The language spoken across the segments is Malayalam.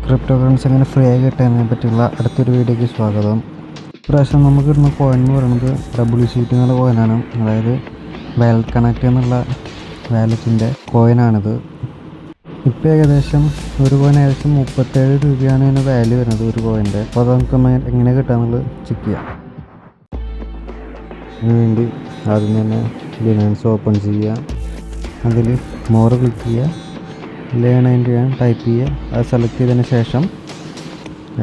ക്രിപ്റ്റോ കറൻസി എങ്ങനെ ഫ്രീ ആയി കിട്ടുന്നതിനെ പറ്റിയുള്ള അടുത്തൊരു വീഡിയോയ്ക്ക് സ്വാഗതം. ഇപ്രാവശ്യം നമുക്ക് കിട്ടുന്ന കോയിൻ എന്ന് പറയുന്നത് WCT എന്നുള്ള കോയിനാണ്. അതായത് വാലറ്റ് കണക്ട് എന്നുള്ള വാലറ്റിൻ്റെ കോയിനാണിത്. ഇപ്പോൾ ഏകദേശം ഒരു കോയിൻ ഏകദേശം 37 രൂപയാണ് ഇതിന് വാല്യൂ വരുന്നത് ഒരു കോയിൻ്റെ. അപ്പോൾ അത് നമുക്ക് എങ്ങനെ കിട്ടുകയെന്നുള്ളത് ചെക്ക് ചെയ്യാം. അതിനുവേണ്ടി ആദ്യം തന്നെ ബിനാൻസ് ഓപ്പൺ ചെയ്യുക. അതിൽ മോർ ക്ലിക്ക് ചെയ്യുക. ലേൺ ആൻഡ് ഏൺ ടൈപ്പ് ചെയ്യുക. അത് സെലക്ട് ചെയ്തതിന് ശേഷം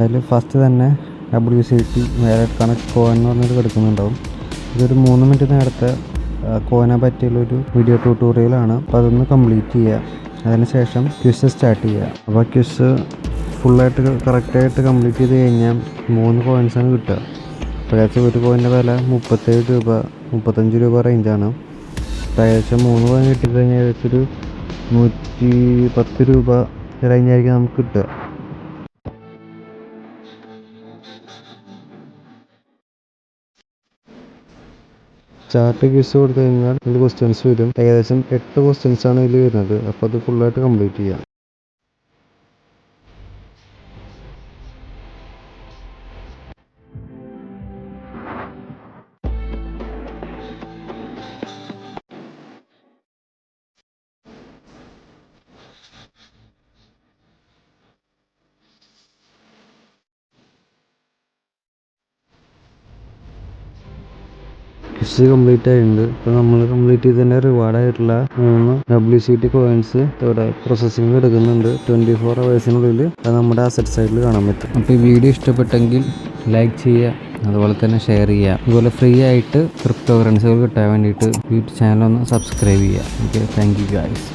അതിൽ ഫസ്റ്റ് തന്നെ WCT വാലറ്റ് കണക്ട് കോയിൻ എന്ന് പറഞ്ഞൊരു കിടക്കുന്നുണ്ടാവും. ഇതൊരു 3 മിനിറ്റ് നേരത്തെ കോയിനെ പറ്റിയുള്ളൊരു വീഡിയോ ട്യൂട്ടോറിയലാണ്. അപ്പോൾ അതൊന്ന് കംപ്ലീറ്റ് ചെയ്യുക. അതിനുശേഷം ക്വിസ് സ്റ്റാർട്ട് ചെയ്യുക. അപ്പോൾ ക്വിസ് ഫുള്ളായിട്ട് കറക്റ്റായിട്ട് കംപ്ലീറ്റ് ചെയ്ത് കഴിഞ്ഞാൽ 3 കോയിൻസാണ് കിട്ടുക. അപ്പോൾ ഏകദേശം ഒരു കോയിൻ്റെ വില 37 രൂപ 35 രൂപ റേഞ്ചാണ്. അപ്പോൾ ഏകദേശം 3 കോയിൻ കിട്ടിക്കഴിഞ്ഞാൽ ഏകദേശം ഒരു 110 രൂപ റേഞ്ചായിരിക്കും നമുക്ക് കിട്ടുക. സ്റ്റാർട്ട് ക്വിസ് കൊടുത്തു കഴിഞ്ഞാൽ ഇതിൽ ക്വസ്റ്റ്യൻസ് വരും. ഏകദേശം 8 ക്വസ്റ്റ്യൻസാണ് ഇതിൽ വരുന്നത്. അപ്പോൾ അത് ഫുള്ളായിട്ട് കംപ്ലീറ്റ് ചെയ്യാം. ക്വിസ് കംപ്ലീറ്റ് ആയിട്ടുണ്ട്. ഇപ്പോൾ നമ്മൾ കംപ്ലീറ്റ് ചെയ്തതിൻ്റെ റിവാർഡായിട്ടുള്ള 3 WCT കോയിൻസ് ഇവിടെ പ്രോസസ്സിംഗ് എടുക്കുന്നുണ്ട്. 24 ഹവേഴ്സിനുള്ളിൽ അത് നമ്മുടെ അസറ്റ് സൈഡിൽ കാണാൻ പറ്റും. അപ്പോൾ ഈ വീഡിയോ ഇഷ്ടപ്പെട്ടെങ്കിൽ ലൈക്ക് ചെയ്യുക, അതുപോലെ തന്നെ ഷെയർ ചെയ്യുക. അതുപോലെ ഫ്രീ ആയിട്ട് ക്രിപ്റ്റോ കറൻസികൾ കിട്ടാൻ വേണ്ടിയിട്ട് യൂട്യൂബ് ചാനൽ ഒന്ന് സബ്സ്ക്രൈബ് ചെയ്യുക. Okay, thank you guys.